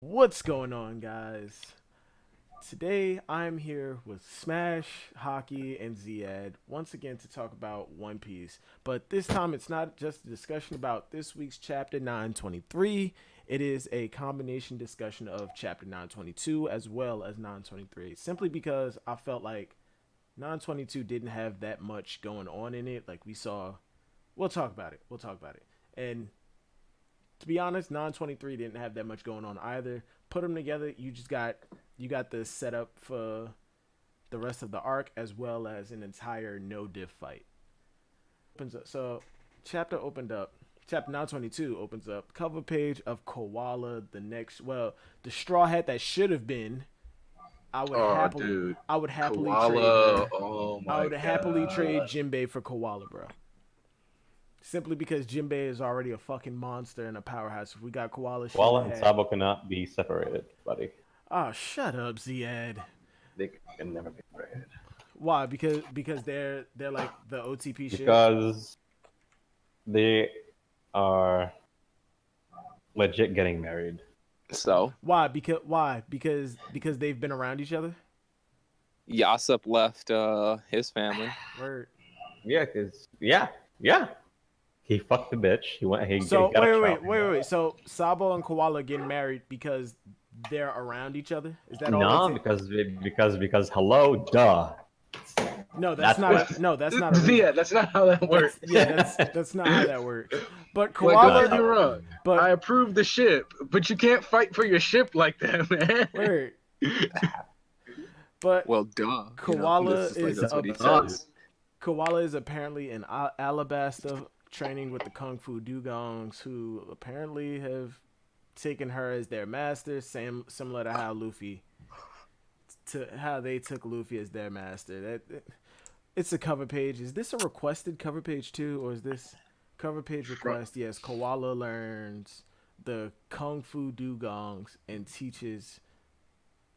What's going on, guys? Today I'm here with Smash, Hockey, and Ziad once again to talk about One Piece. But this time it's not just a discussion about this week's chapter 923. It is a combination discussion of chapter 922 as well as 923. Simply because I felt like 922 didn't have that much going on in it. Like we saw, we'll talk about it. We'll talk about it. And to be honest, 923 didn't have that much going on either. Put them together, you got the setup for the rest of the arc as well as an entire no diff fight. So, chapter opened up. Chapter 922 opens up. Cover page of Koala. The straw hat that should have been. I would Oh, happily, dude. I would happily trade Koala. her. Oh I my would happily trade god. Jinbei for Koala, bro. Simply because Jinbei is already a fucking monster and a powerhouse. If we got Koala, she Koala would and have. Sabo cannot be separated, buddy. Oh, shut up, Ziad. They can never be separated. Why? Because they're like the OTP shit. Because they are legit getting married. So Why? Because they've been around each other. Yasop left his family. Word. Yeah. He fucked the bitch. He went. He So got a child. wait. So Sabo and Koala are getting married because they're around each other. Is that all? No, because hello, duh. No, that's not. No, that's not. Yeah, that's not how that works. That's not how that works. But Like, Koala. don't get me wrong. But I approve the ship, but you can't fight for your ship like that, man. word. But Well, duh. Koala that's what he is- says. Koala is apparently in Alabasta training with the Kung Fu Dugongs, who apparently have taken her as their master, similar to how they took Luffy as their master. It's a cover page. Is this a requested cover page too, or is this cover page request? Yes, Koala learns the Kung Fu Dugongs and teaches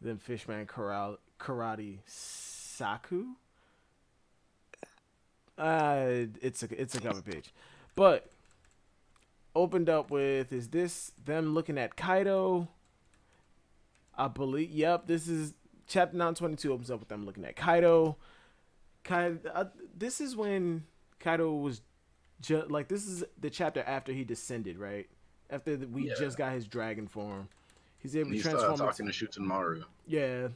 them Fishman karate Saku. It's a cover page, but opened up with, is this them looking at Kaido? I believe. Yep, this is chapter 922 opens up with them looking at Kaido. This is when Kaido was this is the chapter after he descended, right? After we just got his dragon form, he's able to He transform. started talking to Shootenmaru. Yeah,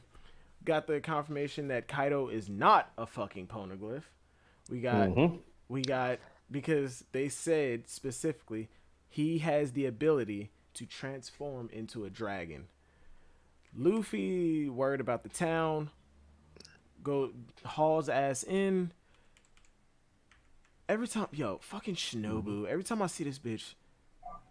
got the confirmation that Kaido is not a fucking poneglyph. We got because they said specifically he has the ability to transform into a dragon. Luffy worried about the town, hauls ass in. Every time, fucking Shinobu. Every time I see this bitch,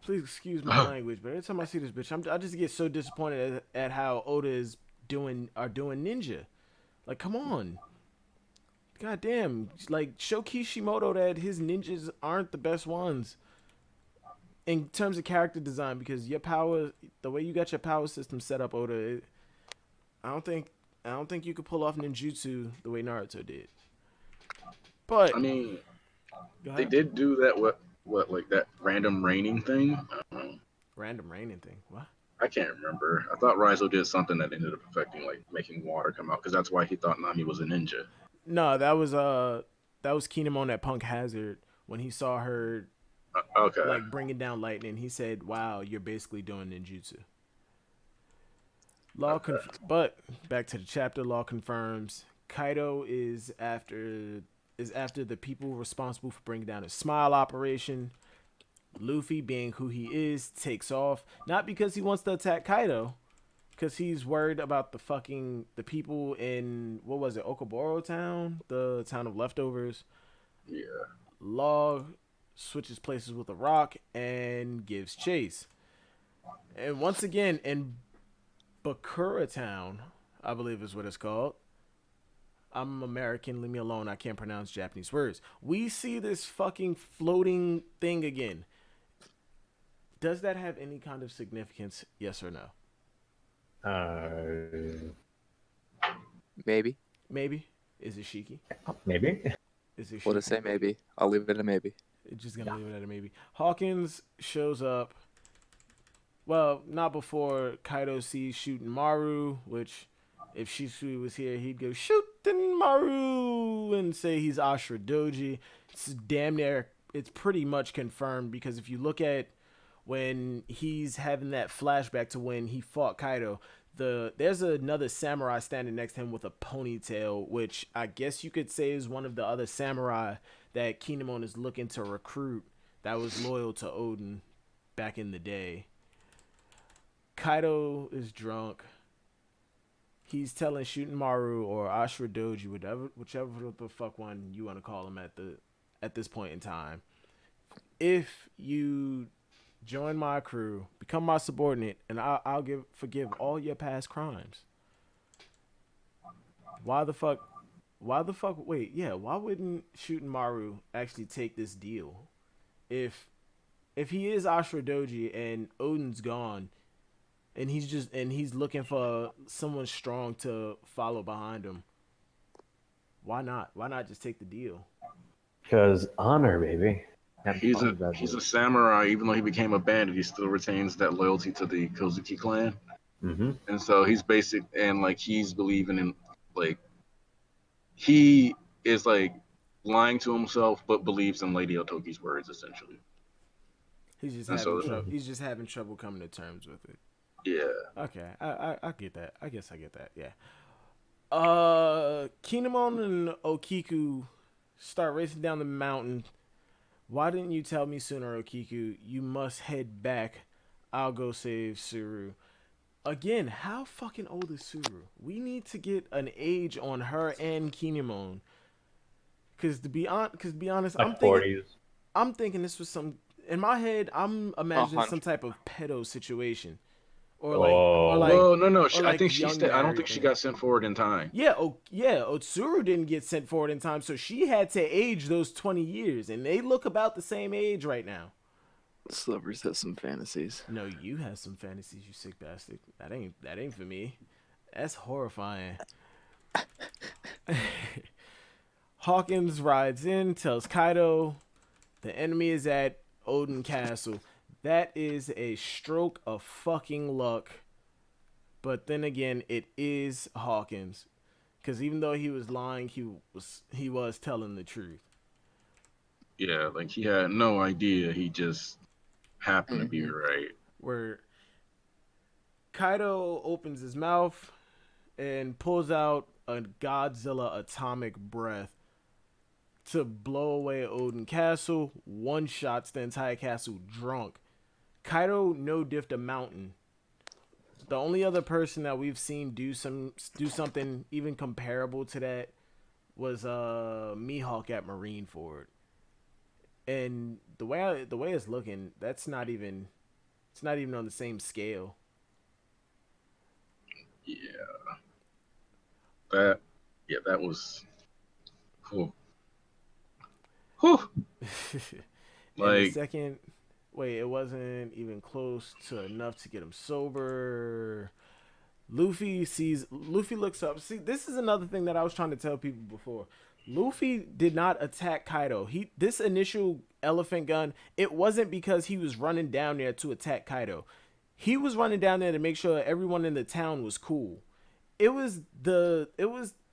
please excuse my language, but every time I see this bitch, I just get so disappointed at how Oda is doing ninja. Like, come on. God damn, like, show Kishimoto that his ninjas aren't the best ones in terms of character design, because the way you got your power system set up, Oda, I don't think you could pull off ninjutsu the way Naruto did. But I mean, go they ahead. did do that. What like that random raining thing? Random raining thing. What? I can't remember. I thought Raizo did something that ended up affecting, like making water come out, because that's why he thought Nami was a ninja. No, that was Kinemon at Punk Hazard when he saw her Okay. like bringing down lightning. He said, "Wow, you're basically doing ninjutsu." But back to the chapter. Law confirms Kaido is after the people responsible for bringing down his Smile operation. Luffy, being who he is, takes off, not because he wants to attack Kaido, because he's worried about the people in, what was it, Okoboro town, the town of leftovers. Yeah. Law switches places with a rock and gives chase. And once again, in Bakura town, I believe is what it's called. I'm American, leave me alone, I can't pronounce Japanese words. We see this fucking floating thing again. Does that have any kind of significance, yes or no? Maybe. Maybe. Is it Shiki? Maybe. Is it We'll Shiki? just say maybe. I'll leave it at maybe. It's just gonna leave it at a maybe. Hawkins shows up Well, not before Kaido sees shooting Maru, which if Shisui was here, he'd go shooting Maru and say he's Ashura Doji. It's damn near, it's pretty much confirmed because if you look at when he's having that flashback to when he fought Kaido, there's another samurai standing next to him with a ponytail, which I guess you could say is one of the other samurai that Kinemon is looking to recruit that was loyal to Odin back in the day. Kaido is drunk. He's telling Shooting Maru or Ashura Doji, whichever the fuck one you want to call him at this point in time. If you join my crew, become my subordinate, and I'll forgive all your past crimes. Why the fuck? Wait, yeah. Why wouldn't Shooting Maru actually take this deal? If he is Ashura Doji and Odin's gone, and he's looking for someone strong to follow behind him. Why not? Why not just take the deal? Because honor, baby. He's a samurai. Even though he became a bandit, he still retains that loyalty to the Kozuki clan. Mm-hmm. And so he's basic, and like he's believing in, like, he is like lying to himself, but believes in Lady Otoki's words essentially. He's just having trouble coming to terms with it. Yeah. Okay, I get that. I guess I get that. Yeah. Kinemon and Okiku start racing down the mountain. Why didn't you tell me sooner, Okiku? You must head back. I'll go save Suru. Again, how fucking old is Suru? We need to get an age on her and Kinemon. Cause to be honest, Like 40s. I'm thinking this was some. In my head, I'm imagining 100. some type of pedo situation. Or Oh. like, Well, no. or I like think she young I don't married think she thing. got sent forward in time. Yeah, Otsuru didn't get sent forward in time, so she had to age those 20 years, and they look about the same age right now. Slivers has some fantasies. No, you have some fantasies, you sick bastard. That ain't for me. That's horrifying. Hawkins rides in, tells Kaido the enemy is at Odin Castle. That is a stroke of fucking luck. But then again, it is Hawkins. Because even though he was lying, he was telling the truth. Yeah, like he had no idea. He just happened to be right. Where Kaido opens his mouth and pulls out a Godzilla atomic breath to blow away Odin Castle. One shots the entire castle drunk. Kaido no-diffed a mountain. The only other person that we've seen do something even comparable to that was Mihawk at Marineford. And the way it's looking, it's not even on the same scale. Yeah. That was. Whew. Whew. The second, it wasn't even close to enough to get him sober. Luffy looks up. See, this is another thing that I was trying to tell people before. Luffy did not attack Kaido. This initial elephant gun, it wasn't because he was running down there to attack Kaido. He was running down there to make sure everyone in the town was cool. It was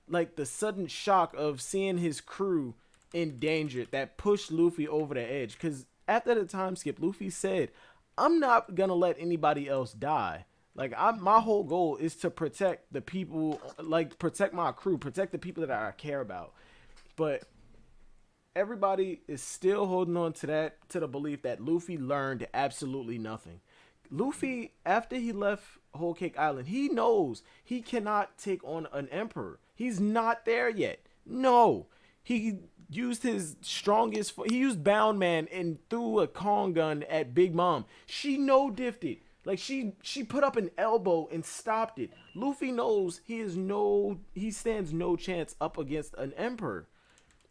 like the sudden shock of seeing his crew endangered that pushed Luffy over the edge. Because after the time skip, Luffy said, I'm not gonna let anybody else die. Like, my whole goal is to protect the people, like protect my crew, protect the people that I care about. But everybody is still holding on to the belief that Luffy learned absolutely nothing. Luffy, after he left Whole Cake Island, he knows he cannot take on an emperor. He's not there yet. No. He used his strongest... He used Bound Man and threw a Kong gun at Big Mom. She no-diffed it. Like, she put up an elbow and stopped it. Luffy knows he stands no chance up against an emperor.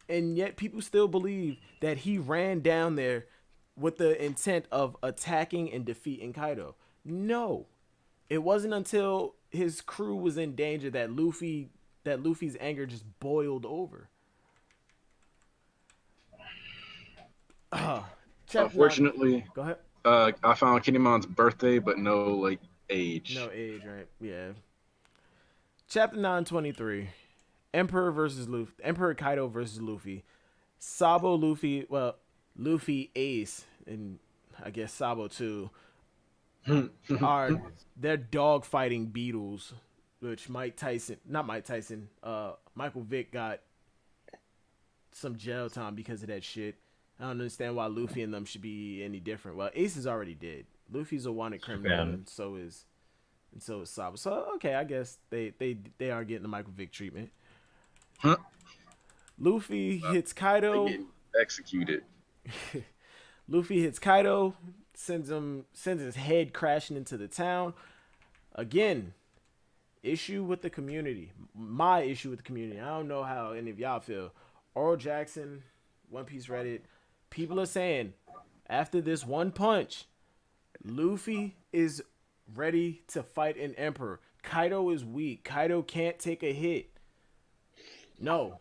And yet people still believe that he ran down there with the intent of attacking and defeating Kaido. No. It wasn't until his crew was in danger that Luffy's anger just boiled over. Unfortunately, Go ahead. I found Kinemon's birthday, but no like age. No age, right? Yeah. Chapter 923. Emperor versus Luffy. Emperor Kaido versus Luffy. Sabo Luffy, well, Luffy Ace, and I guess Sabo too, are they're dog fighting beetles, which Michael Vick got some jail time because of that shit. I don't understand why Luffy and them should be any different. Well, Ace is already dead. Luffy's a wanted criminal, Yeah. and so is Sabo. So okay, I guess they are getting the Michael Vick treatment. Huh? Luffy hits They Kaido. getting executed. Luffy hits Kaido, sends his head crashing into the town. Again, issue with the community. My issue with the community. I don't know how any of y'all feel. Oral Jackson, One Piece Reddit, people are saying after this one punch, Luffy is ready to fight an emperor. Kaido is weak. Kaido can't take a hit. No.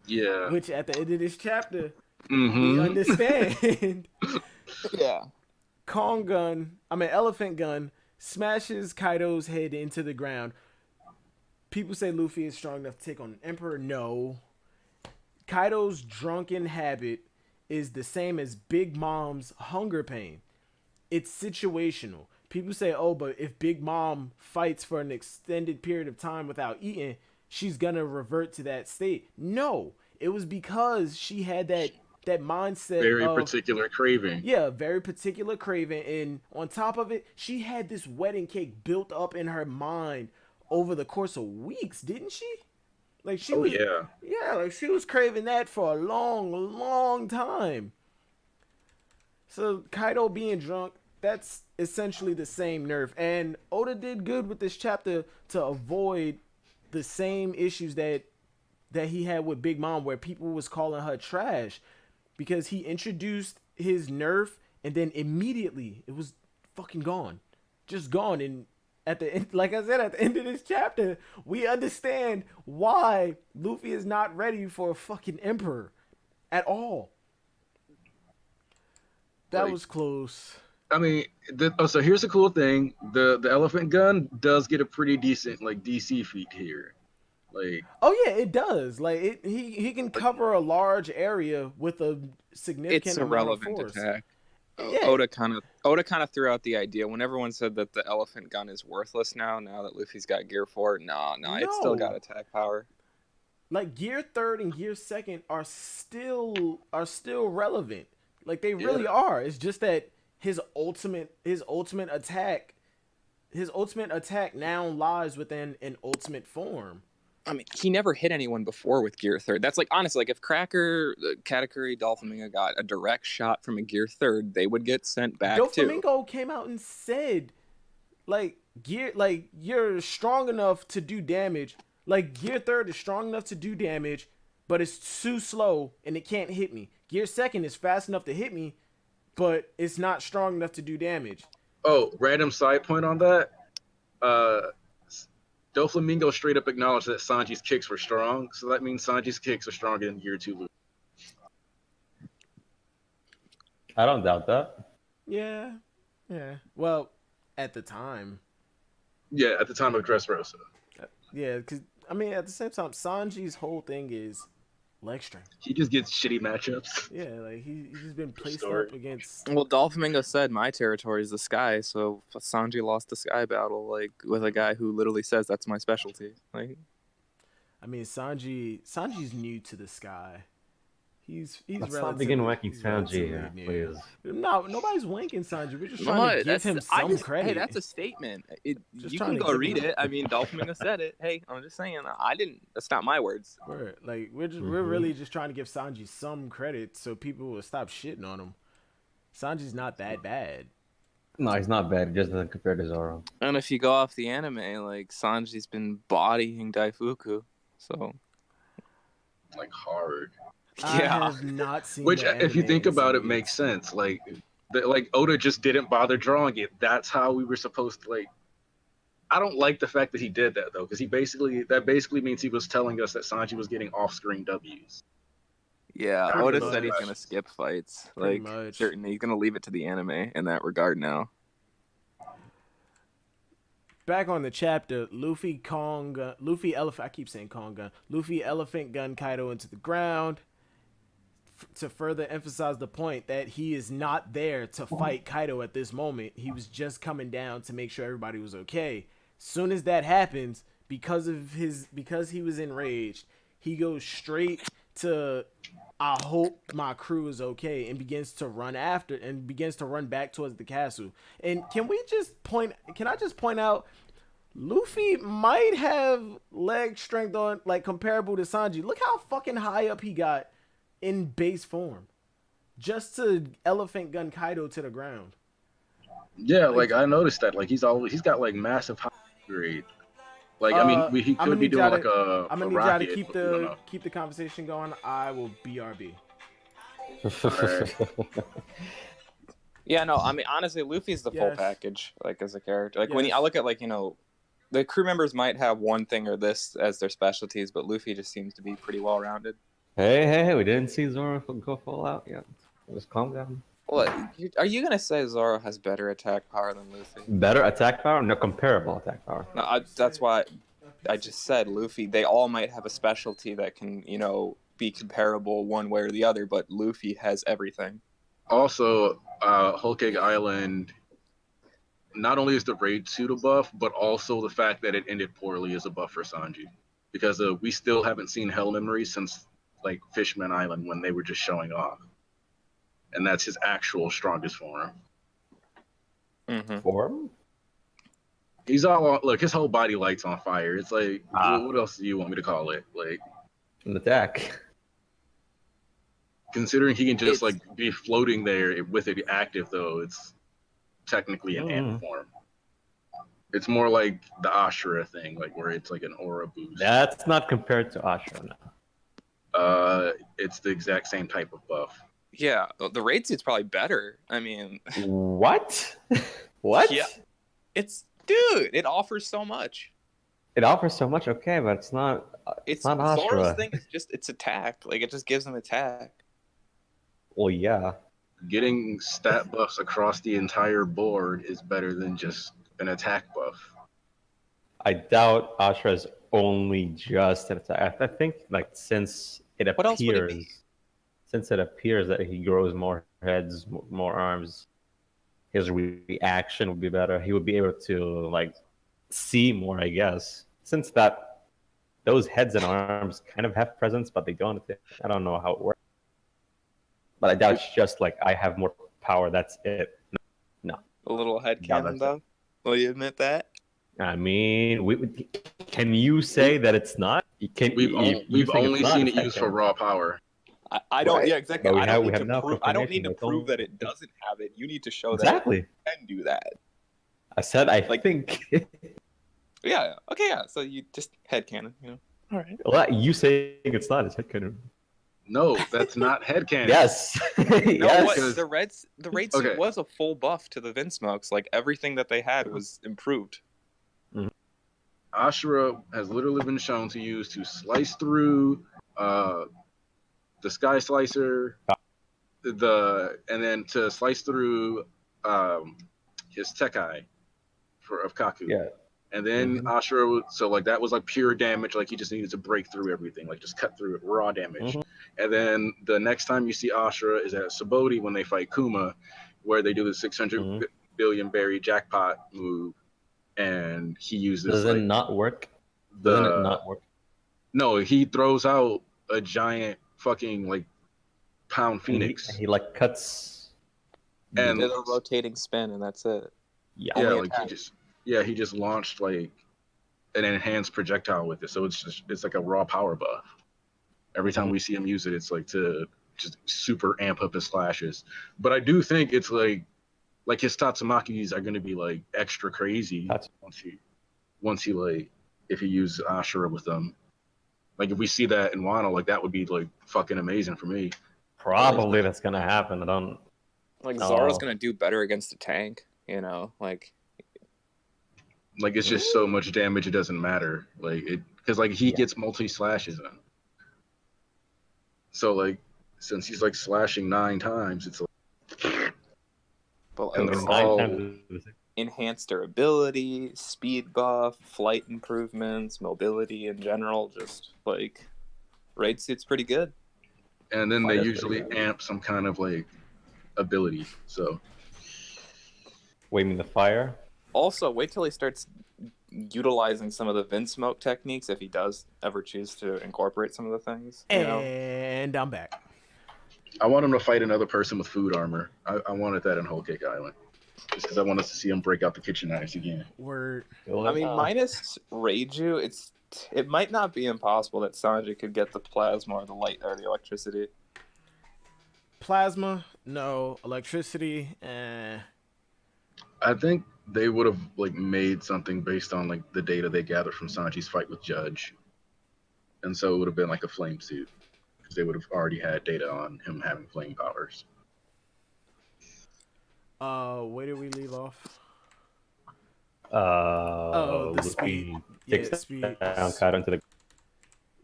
Yeah. Which at the end of this chapter, we Mm-hmm. understand. Yeah. Elephant Gun smashes Kaido's head into the ground. People say Luffy is strong enough to take on an emperor. No. Kaido's drunken habit is the same as Big Mom's hunger pain. It's situational. People say, oh, but if Big Mom fights for an extended period of time without eating, she's gonna revert to that state. No. It was because she had that mindset Very of particular craving. yeah, very particular craving, and on top of it, she had this wedding cake built up in her mind over the course of weeks, didn't she? Like she Oh was, yeah. like she was craving that for a long time. So Kaido being drunk, that's essentially the same nerf, and Oda did good with this chapter to avoid the same issues that he had with Big Mom, where people was calling her trash, because he introduced his nerf and then immediately it was fucking gone, just gone. And at the end, like I said, at the end of this chapter, we understand why Luffy is not ready for a fucking emperor at all. That Like, was close. I mean, so here's the cool thing: the elephant gun does get a pretty decent like DC feat here. Like, Oh yeah, it does. Like he can cover a large area with a significant It's a amount of relevant force. attack. Yeah. Oda kind of threw out the idea when everyone said that the elephant gun is worthless now that Luffy's got Gear 4. No, it's still got attack power. Like Gear 3rd and Gear 2nd are still relevant. Like they really are. It's just that his ultimate attack now lies within an ultimate form. I mean, he never hit anyone before with Gear 3rd. That's like, honestly, like if Cracker, Katakuri, Doflamingo got a direct shot from a Gear 3rd, they would get sent back too. Doflamingo came out and said, like you're strong enough to do damage. Like Gear 3rd is strong enough to do damage, but it's too slow and it can't hit me. Gear 2nd is fast enough to hit me, but it's not strong enough to do damage. oh, random side point on that. Doflamingo straight up acknowledged that Sanji's kicks were strong, so that means Sanji's kicks are stronger than Gear 2 Luffy. I don't doubt that. Yeah. Well, at the time. Yeah, at the time of Dressrosa. Yeah, because, I mean, at the same time, Sanji's whole thing is leg strength. He just gets shitty matchups. Yeah, like, he's just been placed story. up against... Well, Doflamingo said my territory is the sky, so Sanji lost the sky battle like with a guy who literally says that's my specialty. Like, I mean, Sanji's new to the sky. He's Let's not begin wanking he's Sanji relatively here, new. please. No, nobody's wanking Sanji. We're just trying to give him some credit. Hey, that's a statement. Just You trying can to go give read him- it. I mean, Doflamingo said it. Hey, I'm just saying. I didn't. That's not my words. We're really just trying to give Sanji some credit so people will stop shitting on him. Sanji's not that bad. No, he's not bad. He just doesn't compare to Zoro. And if you go off the anime, like Sanji's been bodying Daifuku, so Like, hard. I yeah. have not seen Which, the if you anime think in about some it, makes weeks. sense. Like Oda just didn't bother drawing it. That's how we were supposed to, like... I don't like the fact that he did that, though, because that basically means he was telling us that Sanji was getting off-screen Ws. Yeah, I Pretty would have said he's much. gonna skip fights. Pretty Like, much. certainly he's gonna leave it to the anime in that regard now. Back on the chapter, Luffy elephant. I keep saying Kong gun. Luffy elephant gun Kaido into the ground to further emphasize the point that he is not there to fight Kaido at this moment. He was just coming down to make sure everybody was okay. Soon as that happens, because he was enraged, he goes straight to I hope my crew is okay and begins to run back towards the castle. And can I just point out Luffy might have leg strength on like comparable to Sanji. Look how fucking high up he got in base form. Just to elephant gun Kaido to the ground. Yeah, like I noticed that. Like he's got like massive high grade. Like I mean, he could be doing like a I'm gonna need y'all rocket. to keep the conversation going. I will BRB. Yeah, no, I mean honestly, Luffy's the full Yes. package, like as a character. Like when Yes. I look at like the crew members might have one thing or this as their specialties, but Luffy just seems to be pretty well rounded. Hey, we didn't see Zoro go full out yet. Just calm down. What are you gonna say? Zoro has better attack power than Luffy? Better attack power? No, comparable attack power. No, that's why I just said Luffy. They all might have a specialty that can be comparable one way or the other, but Luffy has everything. Also, Whole Cake Island. Not only is the raid suit a buff, but also the fact that it ended poorly is a buff for Sanji, because we still haven't seen Hell Memory since like Fishman Island when they were just showing off, and that's his actual strongest form. Mm-hmm. Form? He's look, his whole body lights on fire. It's like, what else do you want me to call it? Like, An attack. considering he can just like be floating there with it active, though, it's technically an ant form. It's more like the Ashura thing, like where it's like an aura boost. That's not compared to Ashura now. It's the exact same type of buff. Yeah, the raid suit's probably better. I mean, What? What? Yeah. It offers so much. It offers so much, okay, but it's not. It's not Zoro's Ashura. thing is just its attack. Like it just gives him attack. Well, yeah. Getting stat buffs across the entire board is better than just an attack buff. I doubt Ashura is only just an attack. I think, like, since it What else would it be? appears that he grows more heads, more arms, his reaction would be better. He would be able to like see more, I guess. Since those heads and arms kind of have presence, but they don't. I don't know how it works. But I doubt it's just like I have more power. That's it. No. A little head Yeah, cannon, that's though. Will you admit that? I mean, can you say that it's not? We've only seen it used for raw power. I don't. Right. Yeah, exactly. But I don't need to now prove. I don't need to confirmation prove that it doesn't have it. You need to show Exactly. that it can do that. I said I think. Yeah. Okay. Yeah. So you just head cannon. All right. Well, you saying it's not? It's headcanon. No, that's not headcanon. Yes. No, yes. what? The raid suit Okay. was a full buff to the Vince Smokes. Like everything that they had was improved. Ashura has literally been shown to use to slice through the Sky Slicer, and then to slice through his Tekai of Kaku. Yeah. And then Ashura, so like that was like pure damage, like he just needed to break through everything, like just cut through it, raw damage. And then the next time you see Ashura is at Saboti when they fight Kuma, where they do the 600 billion berry jackpot move, and he uses. Does it like, not work? Doesn't it not work? No, he throws out a giant fucking like pound phoenix. He like cuts. And Did a rotating spin, and that's it. Yeah. yeah, only like attack. he just launched like an enhanced projectile with it, so it's like a raw power buff. Every time we see him use it, it's like to just super amp up his slashes. But I do think it's like his Tatsumakis are gonna be like extra crazy once he like if he uses Ashura with them. Like if we see that in Wano, like that would be like fucking amazing for me. Probably that's gonna happen. I don't. Like Oh. Zoro's gonna do better against the tank. Like Like it's just so much damage, it doesn't matter. Like it because like he gets multi slashes in. So like since he's like slashing 9 times, it's like, But and like, they're Nine all times enhanced durability, speed buff, flight improvements, mobility in general, just like raid suit's pretty good. and then they Fire's usually pretty amp some kind of like ability. So waving the fire. Also, wait till he starts utilizing some of the Vinsmoke techniques if he does ever choose to incorporate some of the things. You know? And I'm back. I want him to fight another person with food armor. I wanted that in Whole Cake Island, just because I want us to see him break out the kitchen knives again. Word. I mean, minus Reiju, it might not be impossible that Sanji could get the plasma or the light or the electricity. Plasma, no. Electricity, I think they would have like made something based on like the data they gathered from Sanji's fight with Judge, and so it would have been like a flame suit because they would have already had data on him having flame powers. Where did we leave off? The the speed. Luffy Yeah, takes speed. down Kaido into the.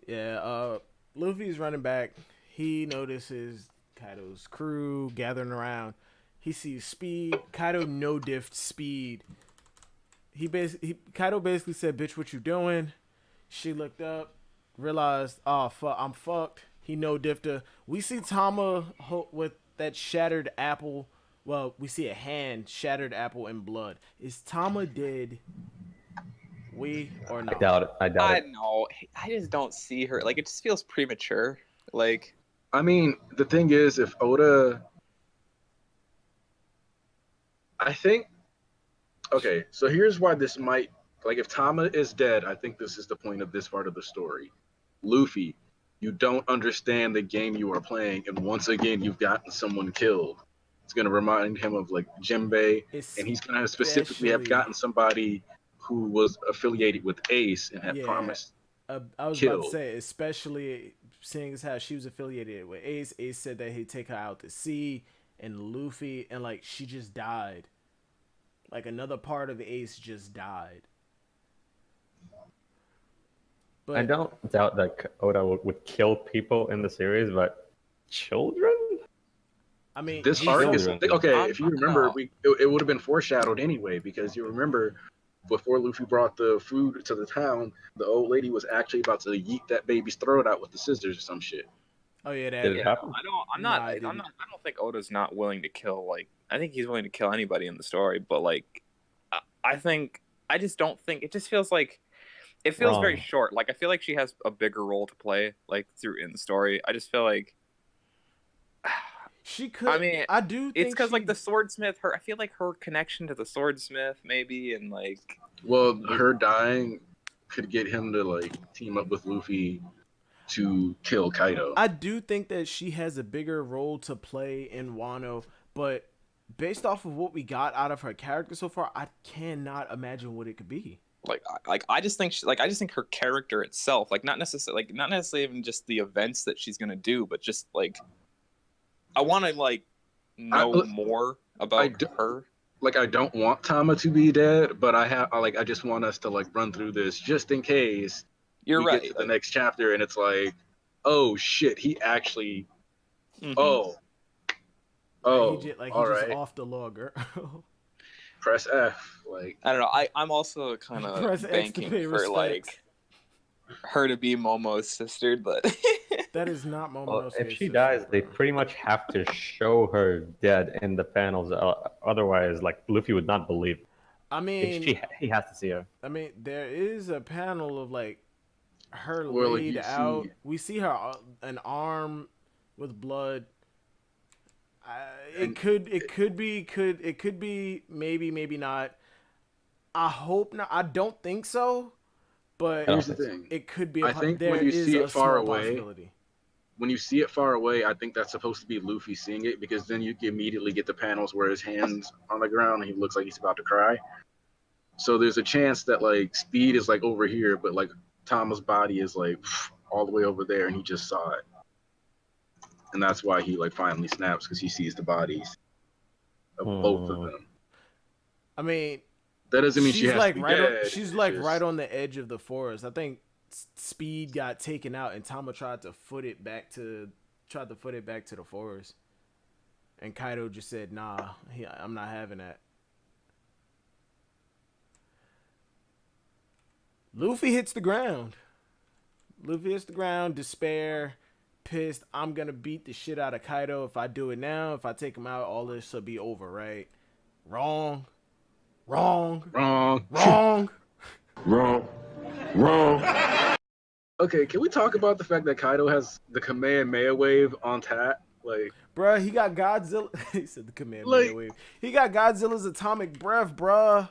Yeah, Luffy's running back. He notices Kaido's crew gathering around. He sees Speed. Kaido no diffed Speed. Kaido basically said, "Bitch, what you doing?" She looked up, realized, "Oh fuck, I'm fucked." He no diffed her. We see Tama with that shattered apple. Well, we see a hand, shattered apple, and blood. Is Tama dead? Or no? I doubt it. I doubt I it. know. I just don't see her. Like, it just feels premature. Like, I mean, the thing is, if Oda, I think, okay, so here's why this might, like, if Tama is dead, I think this is the point of this part of the story. Luffy, you don't understand the game you are playing, and once again, you've gotten someone killed. It's going to remind him of, like, Jinbei, and he's going to specifically have gotten somebody who was affiliated with Ace and had promised I was about to say, especially seeing as how she was affiliated with Ace. Ace said that he'd take her out to sea, and Luffy, and like she just died. Like another part of Ace just died. But I don't doubt that Oda would kill people in the series, but children? I mean, this arc is okay. If you remember, no. it would have been foreshadowed anyway, because you remember before Luffy brought the food to the town, the old lady was actually about to yeet that baby's throat out with the scissors or some shit. Oh yeah, Did it happen? I don't think Oda's not willing to kill. Like, I think he's willing to kill anybody in the story, but like, I just don't think it just feels like it feels very short. Like, I feel like she has a bigger role to play, like through in the story. I just feel like she could. I mean, I do. Think it's because like the swordsmith. I feel like her connection to the swordsmith, maybe, and like. Well, her dying could get him to like team up with Luffy to kill Kaido. I do think that she has a bigger role to play in Wano, but based off of what we got out of her character so far, I cannot imagine what it could be. I just think her character itself, not necessarily even just the events that she's gonna do, but just like I want to like know more about her. Like, I don't want Tama to be dead, but I just want us to like run through this just in case. You're right. Get to the next chapter and it's like, oh shit, he actually. Mm-hmm. Oh. He just right. off the logger. Press F. Like, I don't know. I'm also kind of banking for like her to be Momo's sister, but that is not Momo's sister. If she dies, they pretty much have to show her dead in the panels. Otherwise, like Luffy would not believe. I mean, he has to see her. I mean, there is a panel of like her laid out. We see her an arm with blood. It could be, maybe not. I hope not. I don't think so. But here's the thing. It could be. I think when you see it far away, I think that's supposed to be Luffy seeing it, because then you immediately get the panels where his hands on the ground and he looks like he's about to cry. So there's a chance that like Speed is like over here, but like Tama's body is like all the way over there, and he just saw it. And that's why he like finally snaps, because he sees the bodies of both of them. I mean, that doesn't mean she has like to be dead. She's like right on the edge of the forest. I think Speed got taken out, and Tama tried to foot it back to tried to foot it back to the forest. And Kaido just said, nah, I'm not having that. Luffy hits the ground. Despair, pissed. I'm going to beat the shit out of Kaido. If I do it now, if I take him out, all this will be over, right? Wrong. Okay, can we talk about the fact that Kaido has the Kamehameha wave on tap? Like, bruh, he got Godzilla. He said the Kamehameha like, wave. He got Godzilla's atomic breath, bruh.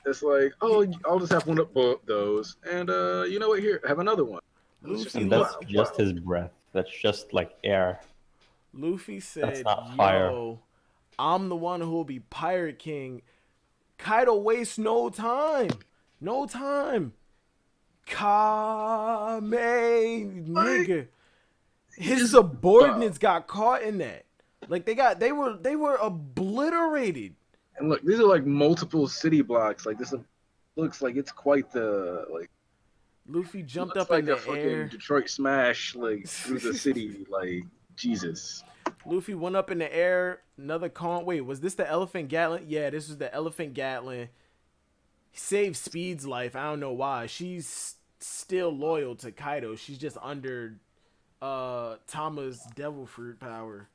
it's like, oh, I'll just have one of those, and you know what? Here, have another one. Luffy, And that's just his breath. That's just like air. Luffy said, not fire. yo, I'm the one who will be Pirate King. Kaido wastes no time. Kame, nigga. His subordinates got caught in that. Like they were obliterated. And look, these are like multiple city blocks. Like this looks like it's quite the like. Luffy jumped Looks up like in the a fucking air. Detroit smash like through the city. Like Jesus. Luffy went up in the air. Another wait, was this the Elephant Gatling? Yeah, this was the Elephant Gatling. He saved Speed's life. I don't know why. She's still loyal to Kaido. She's just under Tama's devil fruit power.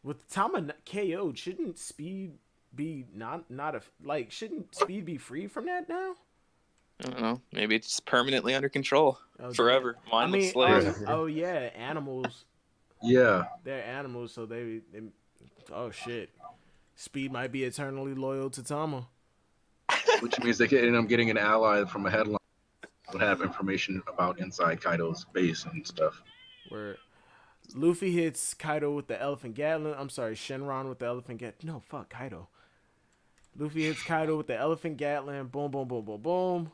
With Tama KO'd, shouldn't Speed be shouldn't Speed be free from that now? I don't know. Maybe it's permanently under control forever. I mean, slave. oh yeah, animals. Yeah. They're animals, so they oh shit. Speed might be eternally loyal to Tama. Which means they could end up getting an ally from a headline would have information about inside Kaido's base and stuff. Where Luffy hits Kaido with the Elephant Gatling. I'm sorry, Shenron with the Elephant Gatling. No, fuck, Kaido. Luffy hits Kaido with the Elephant Gatling. Boom, boom, boom, boom, boom.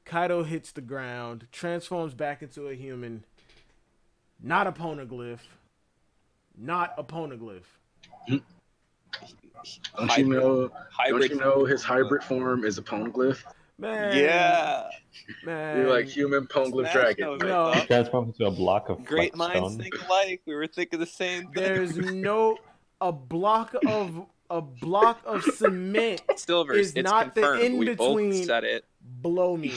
Kaido hits the ground, transforms back into a human. Not a poneglyph. Don't you know his hybrid form is a poneglyph? Man. Yeah. Man. You're like human poneglyph dragon. No. He transforms into a block of Great flex minds stone. think alike. We were thinking the same thing. There's no a block of cement Silver is it's not the confirmed. in We between. both said it. Blow me.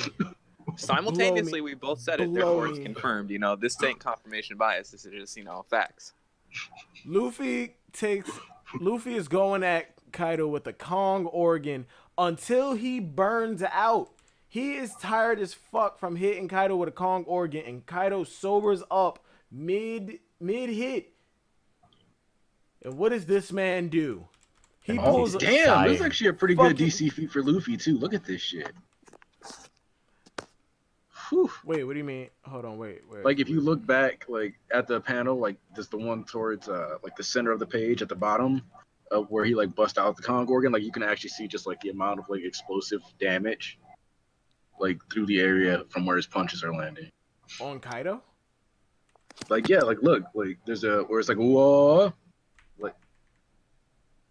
Simultaneously, we both said it. Blow Therefore, it's me. confirmed. You know, this ain't confirmation bias. This is just, facts. Luffy is going at Kaido with a Kong organ until he burns out. He is tired as fuck from hitting Kaido with a Kong organ, and Kaido sobers up mid hit. And what does this man do? He pulls a Damn, this is actually a pretty good fucking- DC feat for Luffy too. Look at this shit. Whew. Wait, what do you mean? Hold on, wait. Like if you look back, like at the panel, like there's the one towards like the center of the page at the bottom, where he like bust out the Kong organ. Like you can actually see just like the amount of like explosive damage, like through the area from where his punches are landing. On Kaido? Like yeah, like look, like there's a where it's like whoa, like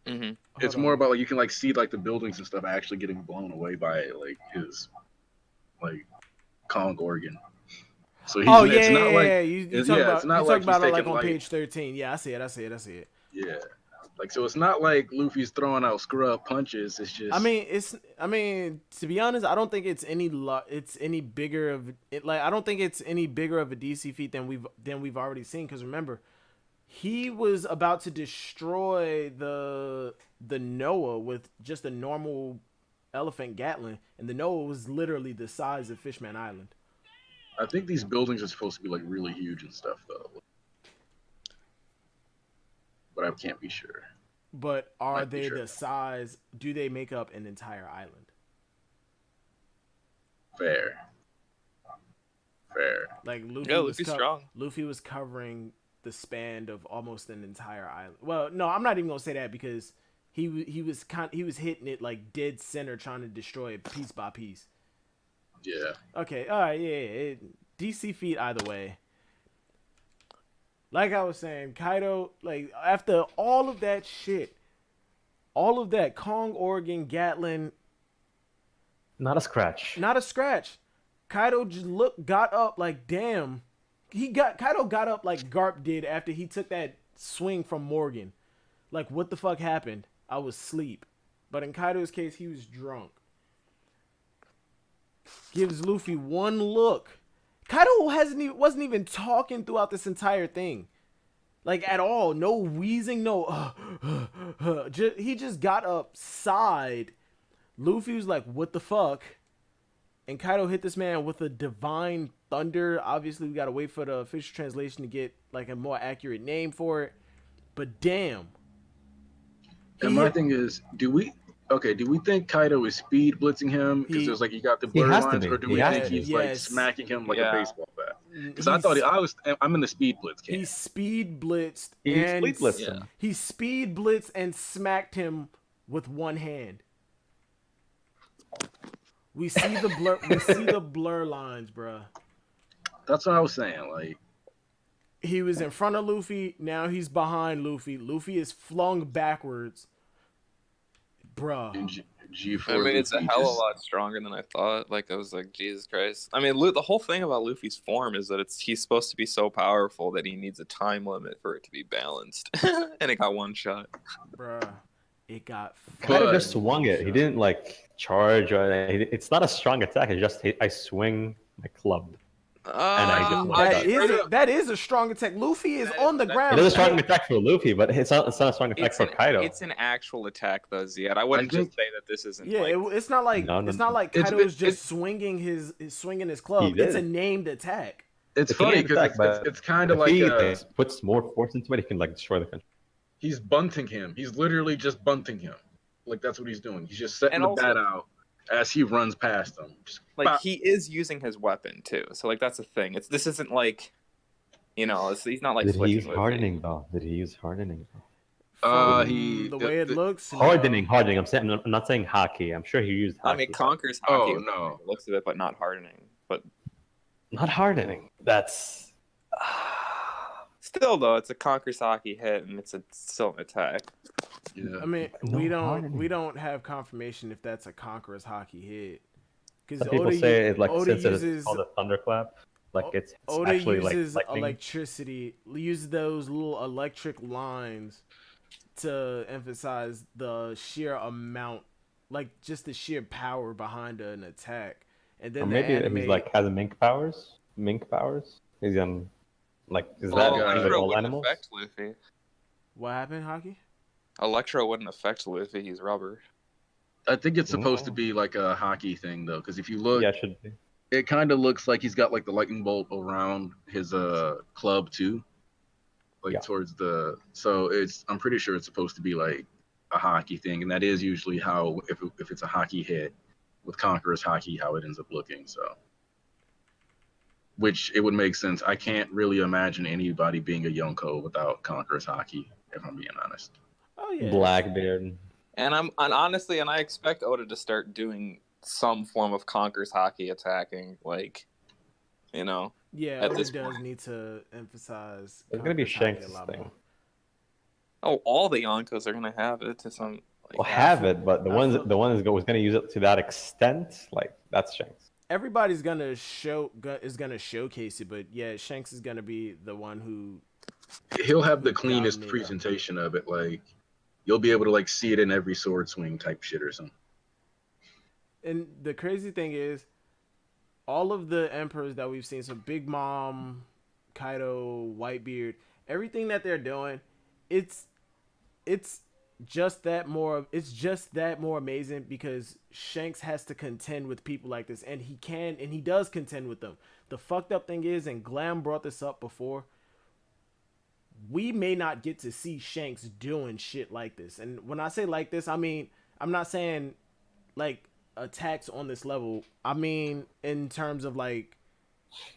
Mm-hmm. it's more about like you can like see like the buildings and stuff actually getting blown away by like his like Kong organ. So he's, it's not like You talk about, it's not you like talk about he's it like taking on light. page 13. Yeah, I see it. Yeah, like so it's not like Luffy's throwing out scrub punches. It's just I mean, to be honest, I don't think it's any bigger of it. Like, I don't think it's any bigger of a DC feat than we've already seen. Because remember, he was about to destroy the Noah with just a normal Elephant Gatling, and the Noah was literally the size of Fishman Island. I think these buildings are supposed to be like really huge and stuff though, but I can't be sure. But are Might be they sure. the size? Do they make up an entire island? Fair. Like Luffy, Yeah, was Luffy's strong. Luffy was covering the span of almost an entire island. Well, no, I'm not even gonna say that because he was hitting it like dead center, trying to destroy it piece by piece. Yeah. Okay, all right, yeah. DC feat either way. Like I was saying, Kaido, like after all of that shit, all of that Kong organ Gatling, Not a scratch. not a scratch. Kaido just got up like, damn, Kaido got up like Garp did after he took that swing from Morgan. Like, what the fuck happened? I was asleep. But in Kaido's case, he was drunk. Gives Luffy one look. Kaido wasn't even talking throughout this entire thing. Like, at all. No wheezing, no. He just got up, sighed. Luffy was like, what the fuck? And Kaido hit this man with a divine thunder. Obviously, we gotta wait for the official translation to get like a more accurate name for it. But damn. And my thing is, do we think Kaido is speed blitzing him because it was like he got the blur lines, or do we think he's like smacking him like a baseball bat? Because I thought I'm in the speed blitz camp. He speed blitzed. He speed blitzed and smacked him with one hand. We see the blur. We see the blur lines, bruh. That's what I was saying. Like, he was in front of Luffy. Now he's behind Luffy. Luffy is flung backwards, bruh. G4 I mean, it's a hell of a lot stronger than I thought. Like, I was like, Jesus Christ. I mean, the whole thing about Luffy's form is that he's supposed to be so powerful that he needs a time limit for it to be balanced, and it got one shot. Bruh, it got. Kaido just swung it. He didn't like charge or anything. It's not a strong attack. It's just I swing my club. That is a strong attack. Luffy is on the ground. It is a strong attack for Luffy, but it's not a strong attack for Kaido. It's an actual attack, though, Ziad. I wouldn't just say that this isn't. Yeah, it's not like it's not like Kaido is just swinging his club. It's a named attack. It's funny because it's kind of like he puts more force into it, he can like destroy the country. He's bunting him. He's literally just bunting him. Like that's what he's doing. He's just setting the bat out as he runs past him. Just like he is using his weapon too. So like that's the thing. This isn't like, he's not like. Did he use hardening though? The way it looks. Hardening. I'm not saying hockey. I'm sure he used hockey. I mean, Conquer's hockey. Oh no, looks of it, but not hardening. But not hardening. That's. Still though, it's a Conquer's hockey hit, and it's still an attack. Yeah. I mean, we don't have confirmation if that's a Conqueror's hockey hit. Because people say it like since it's called a thunderclap, like it's Oda actually uses like electricity, use those little electric lines to emphasize the sheer amount, like just the sheer power behind an attack. And then he's like has mink powers. He's like is that like all animals? Affect Luffy. What happened, Hockey? Electro wouldn't affect Luffy. He's rubber. I think it's supposed to be like a hockey thing though, because if you look, it should be. It kind of looks like he's got like the lightning bolt around his club too, towards the. So I'm pretty sure it's supposed to be like a hockey thing, and that is usually how if it's a hockey hit with Conqueror's hockey, how it ends up looking. So, which it would make sense. I can't really imagine anybody being a Yonko without Conqueror's hockey, if I'm being honest. Oh yeah, Blackbeard. And honestly, I expect Oda to start doing some form of Conqueror's hockey attacking, like, Yeah, Oda does need to emphasize. It's gonna be Shanks' thing. Oh, all the Yonkos are gonna have it to some. Have it, but the one that was gonna use it to that extent, like that's Shanks. Everybody's gonna showcase it, but yeah, Shanks is gonna be the one who. He'll have the cleanest presentation of it, like. You'll be able to like see it in every sword swing type shit or something. And the crazy thing is, all of the emperors that we've seen, so Big Mom, Kaido, Whitebeard, everything that they're doing, it's just that more amazing because Shanks has to contend with people like this, and he does contend with them. The fucked up thing is, and Glam brought this up before, we may not get to see Shanks doing shit like this. And when I say like this, I mean, I'm not saying like attacks on this level. I mean, in terms of like,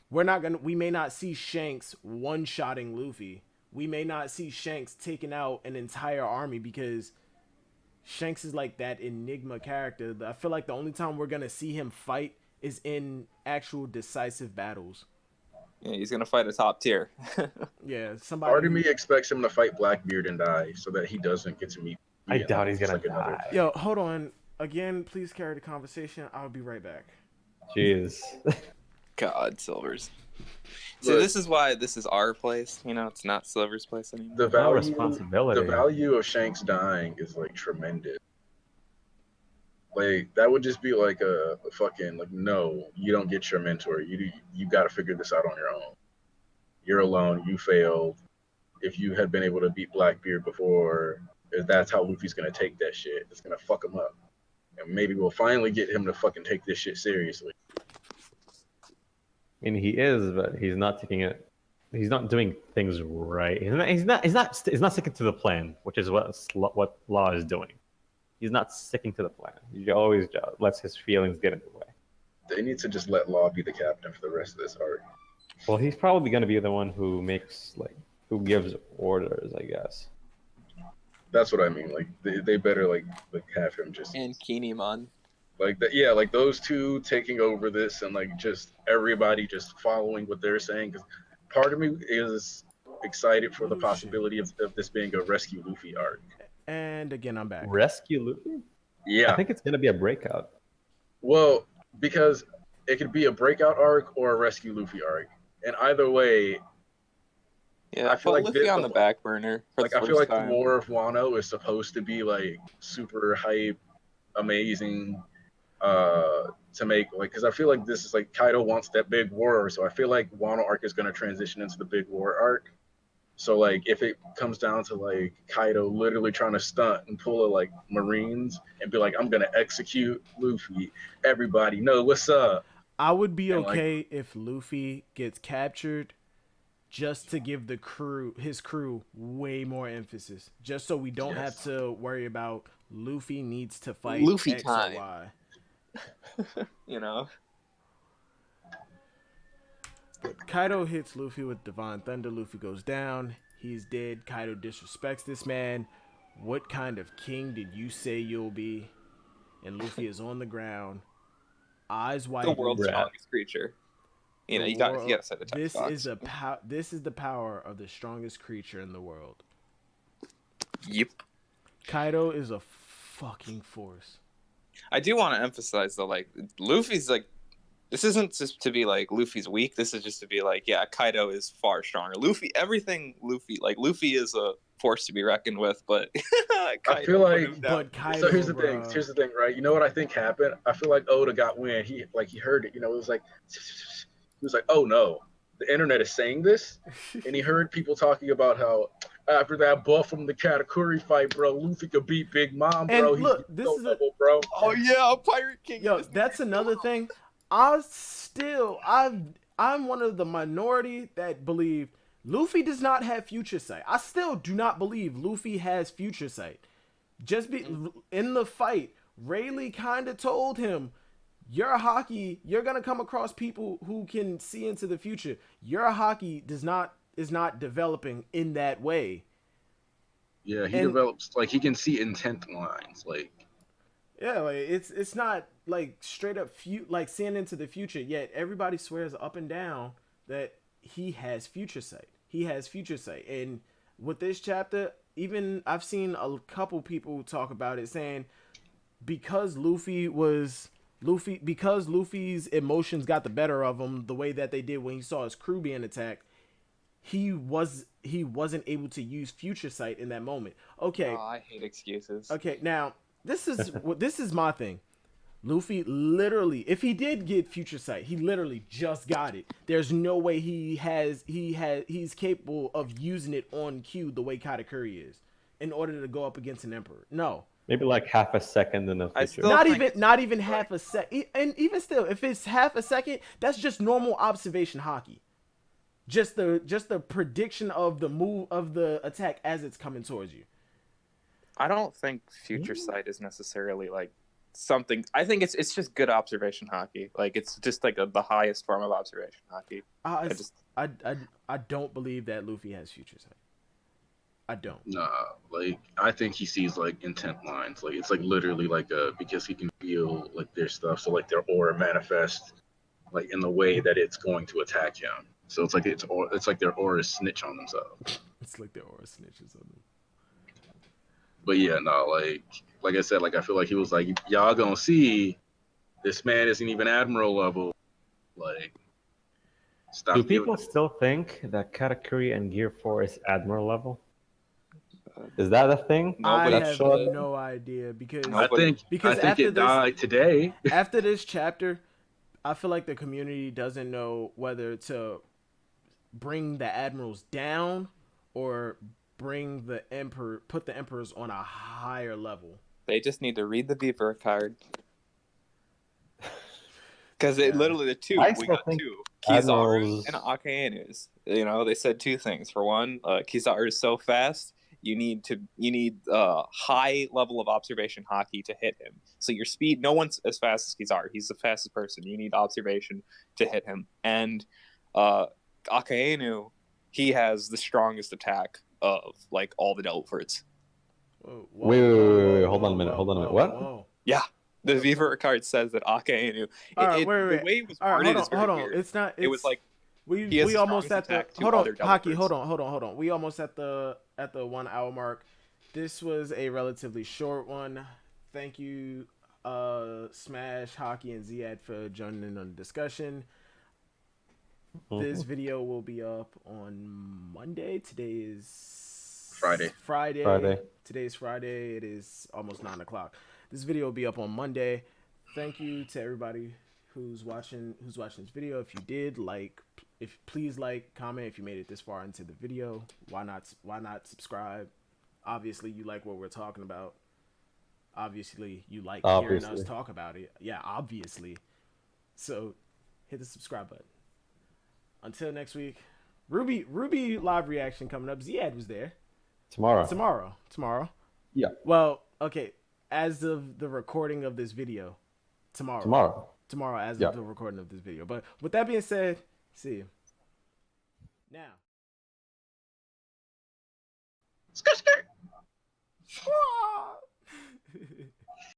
we may not see Shanks one-shotting Luffy. We may not see Shanks taking out an entire army because Shanks is like that enigma character. I feel like the only time we're going to see him fight is in actual decisive battles. Yeah, he's gonna fight a top tier. Yeah, somebody. Part of me expects him to fight Blackbeard and die, so that he doesn't get to meet. I doubt he's gonna die. Yo, hold on. Again, please carry the conversation. I'll be right back. Jeez. God, Silver's. So Look, this is why this is our place. You know, it's not Silver's place anymore. the No value, responsibility. the value of Shanks dying is like tremendous. Like that would just be like a fucking like no, you don't get your mentor. You got to figure this out on your own. You're alone. You failed. If you had been able to beat Blackbeard before, if that's how Luffy's gonna take that shit, it's gonna fuck him up. And maybe we'll finally get him to fucking take this shit seriously. I mean, he is, but he's not taking it. He's not doing things right. He's not sticking to the plan, which is what Law is doing. He's not sticking to the plan. He always lets his feelings get in the way. They need to just let Law be the captain for the rest of this arc. Well, he's probably going to be the one who who gives orders, I guess. That's what I mean. Like they better like have him just And Kinemon. like that. Yeah, like those two taking over this and like just everybody just following what they're saying. Because part of me is excited for the possibility of this being a Rescue Luffy arc. And again, I'm back. Rescue Luffy? Yeah. I think it's going to be a breakout. Well, because it could be a breakout arc or a Rescue Luffy arc, and either way, Yeah, I feel like Luffy this- on the back burner. For like the I feel first like time. the War of Wano is supposed to be like super hype, amazing, to make like because I feel like this is like Kaido wants that big war, so I feel like Wano arc is gonna transition into the big war arc. So like if it comes down to like Kaido literally trying to stunt and pull a like Marines and be like I'm gonna execute Luffy, everybody know what's up. I would be And, like- okay if Luffy gets captured just to give his crew way more emphasis. Just so we don't have Yes. to worry about Luffy needs to fight Luffy X time. or Y. You know. Kaido hits Luffy with Divine Thunder. Luffy goes down. He's dead. Kaido disrespects this man. What kind of king did you say you'll be? And Luffy is on the ground, eyes wide. The world's Rat. strongest creature. You know, The you got world- to set the text This box. is the power of the strongest creature in the world. Yep. Kaido is a fucking force. I do want to emphasize though, like Luffy's like, this isn't just to be like Luffy's weak. This is just to be like, yeah, Kaido is far stronger. Luffy Luffy is a force to be reckoned with. But I feel like- put him down. But Kaido, So here's the bro. thing. Here's the thing, right? You know what I think happened? I feel like Oda got wind. He heard it. You know, it was like he was like, oh no, the internet is saying this, and he heard people talking about how after that buff from the Katakuri fight, bro, Luffy could beat Big Mom, And bro. look, He's this so is a- double, bro. Oh yeah, Pirate King. Yo, that's another thing. I'm one of the minority that believe Luffy does not have future sight. I still do not believe Luffy has future sight. In the fight, Rayleigh kind of told him, your haki, you're gonna come across people who can see into the future. Your haki is not developing in that way. Yeah, he And- develops like he can see intent lines, like. Yeah, like it's not like straight up like seeing into the future. Yet everybody swears up and down that he has future sight. He has future sight, and with this chapter, even I've seen a couple people talk about it, saying because Luffy's emotions got the better of him the way that they did when he saw his crew being attacked, he wasn't able to use future sight in that moment. Okay. Oh, I hate excuses. Okay, now this is my thing. Luffy literally, if he did get future sight, he literally just got it. There's no way he's capable of using it on cue the way Katakuri is in order to go up against an emperor. No. Maybe like half a second in the I future. still- Not even half a second. And even still, if it's half a second, that's just normal observation hockey. Just the prediction of the move of the attack as it's coming towards you. I don't think future sight is necessarily like something. I think it's just good observation hockey. Like it's just like the highest form of observation hockey. I don't believe that Luffy has future sight. I don't. Nah, like I think he sees like intent lines. Like it's like literally like because he can feel like their stuff. So like their aura manifests like in the way that it's going to attack him. So it's like their aura snitch on themselves. It's like the aura snitches on them. But yeah, no, like I said, like I feel like he was like, y'all gonna see this man isn't even admiral level. Like Stop Do giving- people still think that Katakuri and Gear 4 is Admiral level? Is that a thing? Nobody I That have showed- no idea because No. I think Because I think after it this- died today. after this chapter, I feel like the community doesn't know whether to bring the admirals down or bring the emperor, put the emperors on a higher level. They just need to read the Beaver card. Because Yeah. it literally the two I we still got think two Kizaru Admirals- and Akaenu's. You know, they said two things. For one, Kizaru is so fast. You need high level of observation hockey to hit him. So your speed, no one's as fast as Kizaru. He's the fastest person. You need observation to hit him. And Akaenu, he has the strongest attack of like all the Delverts. Whoa, Wait, hold on a minute, What? Whoa. Yeah. The Beaver card says that Akaenu. All right, The way it was All right, worded hold is on, very hold on. weird. It's not. It was like he has we the almost strongest at the attack to hold on, other hockey. developers. Hold on. We almost at the 1 hour mark. This was a relatively short one. Thank you, Smash, Hockey, and Ziad for joining in on the discussion. This video will be up on Monday. Today is Friday. Friday. Today's Friday. It is almost 9 o'clock. This video will be up on Monday. Thank you to everybody who's watching this video. If you did please comment if you made it this far into the video. Why not subscribe? Obviously you like what we're talking about. Obviously you like hearing us talk about it. Yeah, obviously. So hit the subscribe button. Until next week. Ruby live reaction coming up. Ziad was there. Tomorrow. Yeah. Well, okay. As of the recording of this video, tomorrow as of the recording of this video. But with that being said, see you. Now. Skirt, skirt.